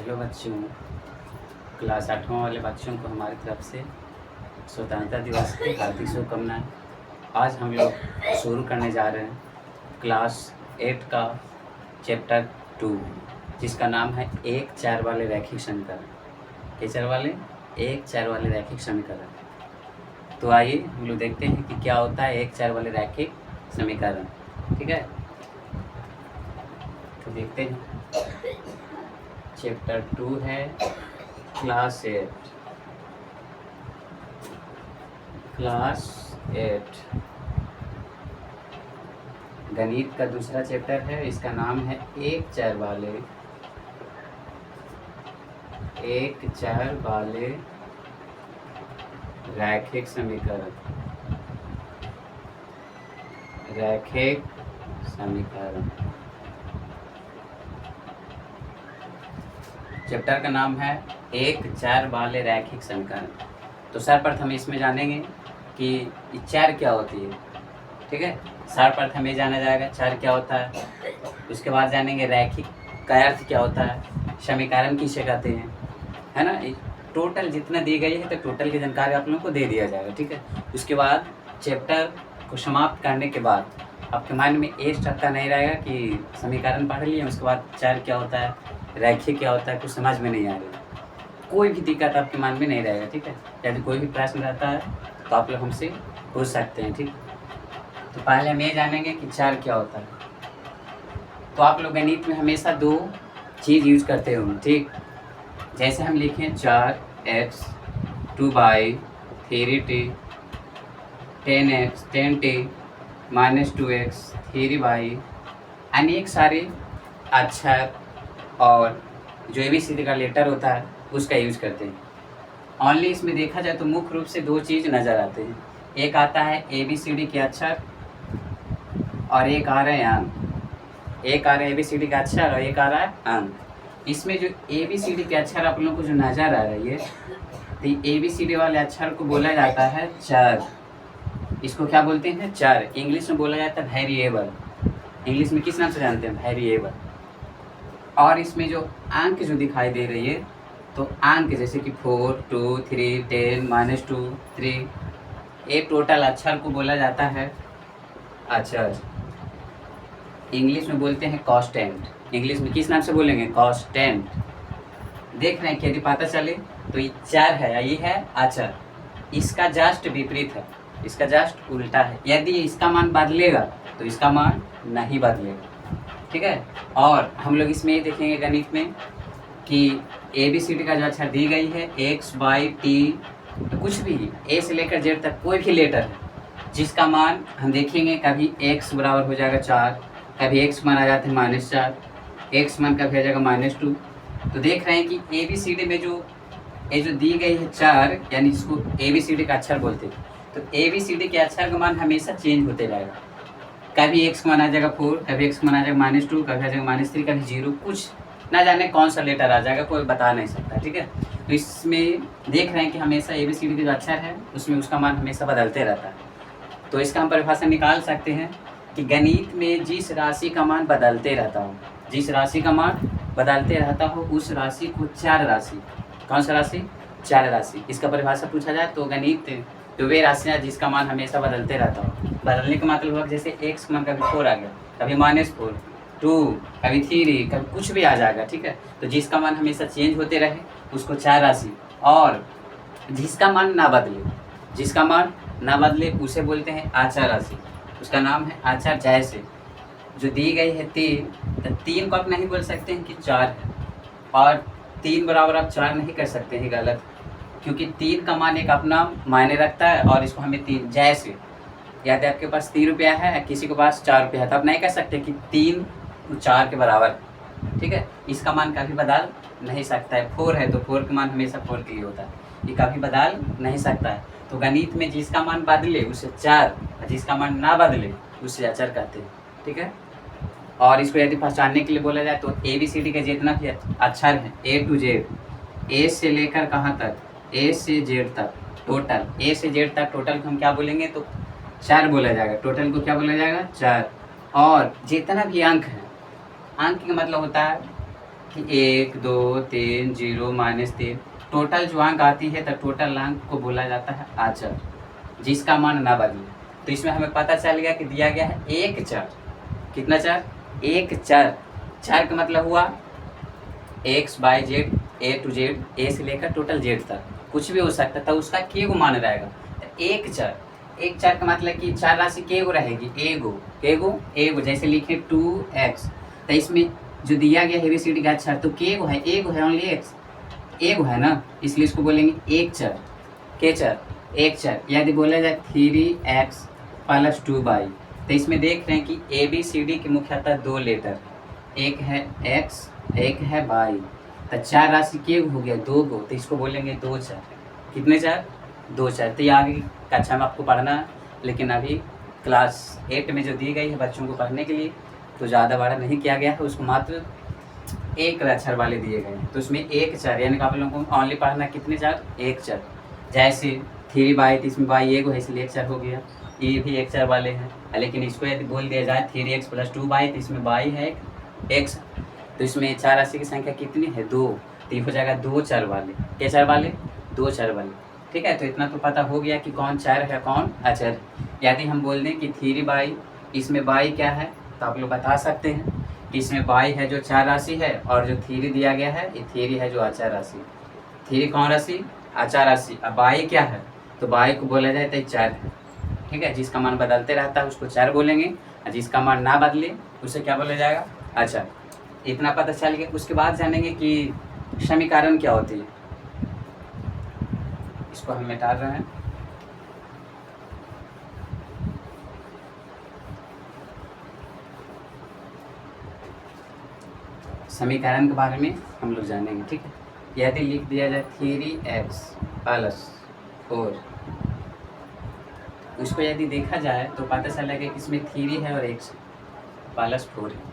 Hello बच्चों, class 8वां वाले बच्चों को हमारी तरफ से स्वतंत्रता दिवस की हार्दिक शुभकामनाएं। आज हम लोग शुरू करने जा रहे हैं क्लास 8 का चैप्टर 2, जिसका नाम है 1-4 वाले रैखिक समीकरण। के 4 वाले 1-4 वाले रैखिक समीकरण। तो आइए हम लोग देखते हैं कि क्या होता है 1-4 वाले रैखिक समीकरण। ठीक है, तो देखते हैं। चैप्टर 2 है क्लास 8 गणित का दूसरा चैप्टर है। इसका नाम है 1-4 वाले रैखिक समीकरण। चैप्टर का नाम है 1-4 वाले रैखिक समीकरण। तो सर्वप्रथम इसमें जानेंगे कि 4 क्या होती है। ठीक है, सर्वप्रथम ये जाना जाएगा 4 क्या होता है। उसके बाद जानेंगे रैखिक का अर्थ क्या होता है, समीकरण किसे कहते हैं, है ना। टोटल जितना दी गई है तो टोटल की जानकारी आप लोगों को दे दिया जाएगा। ठीक है, उसके बाद चैप्टर को समाप्त करने के बाद आपके माइंड में एक टक्का नहीं रहेगा कि समीकरण पढ़ लिए, उसके बाद 4 क्या होता है, रैखिक क्या होता है, कुछ समझ में नहीं आ रही। कोई भी दिक्कत आपके मन में नहीं रहेगा। ठीक है, यदि कोई भी प्रश्न रहता है तो आप लोग हमसे पूछ सकते हैं। ठीक, तो पहले हम ये जानेंगे कि 4 क्या होता है। तो आप लोग गणित में हमेशा 2 चीज़ यूज करते होंगे। ठीक, जैसे हम लिखें 4x 2y 3t 10x 10t -2x 3y, अनेक सारे अक्षर और जो ABCD का लेटर होता है उसका यूज करते हैं। ऑनली इसमें देखा जाए तो मुख्य रूप से 2 चीज़ नज़र आते हैं। एक आता है ABCD के अक्षर और एक आ रहे हैं अंक। एक आ रहे हैं ABCD का अक्षर और एक आ रहा है अंक। इसमें जो ABCD के अक्षर आप लोगों को जो नज़र आ रही है, तो ABCD वाले अक्षर को बोला जाता है चर। इसको क्या बोलते हैं, चर। इंग्लिश में बोला जाता है वेरिएबल। इंग्लिश में किस नाम से जानते हैं, वेरिएबल। और इसमें जो अंक जो दिखाई दे रही है, तो अंक जैसे कि 4 2 3 10 -2 3, एक टोटल अक्षर को बोला जाता है अक्षर। इंग्लिश में बोलते हैं कांस्टेंट। इंग्लिश में किस नाम से बोलेंगे, कांस्टेंट। देख रहे हैं कि यदि पता चले तो ये 4 है, ये है अक्षर। इसका जस्ट विपरीत है, इसका जस्ट उल्टा है। यदि इसका मान बदलेगा तो इसका मान नहीं बदलेगा। ठीक है, और हम लोग इसमें ये देखेंगे गणित में कि ABCD का जो अक्षर दी गई है X Y T, तो कुछ भी A से लेकर Z तक कोई भी लेटर है जिसका मान हम देखेंगे, कभी x बराबर हो जाएगा 4, कभी x मान आ जाते हैं -4, x मान कभी आ जाएगा -2। तो देख रहे हैं कि ABCD में जो ये जो दी गई है 4, यानी जिसको ABCD का अक्षर बोलते हैं, तो ABCD के अक्षर का मान हमेशा चेंज होते रहेगा। कभी x मान आ जाएगा 4, कभी x मान आ जाएगा -2, कभी आ जाएगा -3, कभी 0, कुछ ना जाने कौन सा लेटर आ जाएगा, कोई बता नहीं सकता। ठीक है, तो इसमें देख रहे हैं कि हमेशा ABCD के जो अक्षर है उसमें उसका मान हमेशा बदलते रहता है। तो इसका हम परिभाषा निकाल सकते हैं कि गणित में जिस राशि का मान बदलते रहता हो, जिस राशि का मान बदलते रहता हो उस राशि को 4 राशि, कौन सा राशि, 4 राशि। इसका परिभाषा पूछा जाए तो गणित तो वे राशियाँ जिसका मान हमेशा बदलते रहता हो। बदलने का मतलब हुआ जैसे x मान कभी 4 आ गया, कभी -4, 2, कभी 3, कभी कुछ भी आ जाएगा। ठीक है, तो जिसका मान हमेशा चेंज होते रहे उसको 4 राशि, और जिसका मान ना बदले, जिसका मान ना बदले उसे बोलते हैं आचार राशि। उसका नाम है आचार। जैसे जो दी गई है 3, तो 3 को आप नहीं बोल सकते हैं कि 4 है, और 3 बराबर आप 4 नहीं कर सकते हैं, गलत। क्योंकि 3 का मान एक अपना मायने रखता है, और इसको हमें 3, जैसे यदि आपके पास 3 रुपया है, किसी के पास 4 रुपया है, तो आप नहीं कह सकते कि 3 4 के बराबर। ठीक है, इसका मान कभी बदल नहीं सकता है। 4 है तो 4 का मान हमेशा 4 के लिए होता है, ये कभी बदल नहीं सकता है। तो गणित में जिसका मान बदले उसे 4, जिसका मान ना बदले उसे अचर कहते हैं। ठीक है, और इसको यदि पहचानने के लिए बोला जाए तो ABCD के जितना भी अक्षर हैं A to Z, A से लेकर कहाँ तक, A से Z तक, टोटल A से Z तक टोटल को हम क्या बोलेंगे, तो 4 बोला जाएगा। टोटल को क्या बोला जाएगा, 4। और जितना भी अंक है, अंक का मतलब होता है कि 1 2 3 0 -3 टोटल जो अंक आती है तो टोटल अंक को बोला जाता है अचर, जिसका मान ना बदले। तो इसमें हमें पता चल गया कि दिया गया है एक चर। कितना चर? एक चर। चर का मतलब हुआ x y z a to z, a से लेकर टोटल z तक कुछ भी हो सकता है, तो उसका के गो मान रहेगा। तो एक चर, एक चर का मतलब कि चार राशि के गो रहेगी? एगो। जैसे लिखे 2x, तो इसमें जो दिया गया है ABCD का अक्षर तो के गो है, एगो है, ओनली एक्स एगो है ना, इसलिए इसको बोलेंगे एक चर। के चर? एक चर। यदि बोला जाए 3x + 2y, तो इसमें देख रहे हैं कि ABCD के मुख्यतः दो लेटर, एक है x एक है y, तो चार राशि के हो गया? दो गो, तो इसको बोलेंगे दो चर। कितने चर? दो चर। तो ये आगे कक्षा में आपको पढ़ना है, लेकिन अभी क्लास 8 में जो दी गई है बच्चों को पढ़ने के लिए, तो ज़्यादा बड़ा नहीं किया गया है, उसको मात्र एक अक्षर वाले दिए गए हैं। तो उसमें एक चर, यानी कि आप लोगों को ओनली पढ़ना कितने चर? एक चर। जैसे 3y, तो इसमें y एगो है इसलिए एक चर हो गया, ये भी एक चर वाले हैं। लेकिन इसको यदि बोल दिया जाए 3x + 2y, तो इसमें y है x, तो इसमें चार राशि की संख्या कितनी है? दो, तो ये हो जाएगा दो चर वाले। क्या चर वाले? दो चर वाले। ठीक है, तो इतना तो पता हो गया कि कौन चर है कौन अचर। यदि हम बोल दें कि 3y, इसमें y क्या है, तो आप लोग बता सकते हैं कि इसमें y है जो चार राशि है, और जो 3 दिया गया है ये 3 है जो अचर राशि। 3 कौन राशि? अचर राशि। अब y क्या है, तो y को बोला जाए तो चर है। ठीक है, जिसका मान बदलते रहता है उसको चर बोलेंगे, और जिसका मान ना बदले उसे क्या बोला जाएगा? अचर। इतना पता चल गया। उसके बाद जानेंगे कि समीकरण क्या होती है। इसको हम मिटा रहे हैं। समीकरण के बारे में हम लोग जानेंगे। ठीक है, यदि लिख दिया जाए 3x + 4, उसको यदि देखा जाए तो पता चलेगा कि इसमें 3 है और x + 4 है।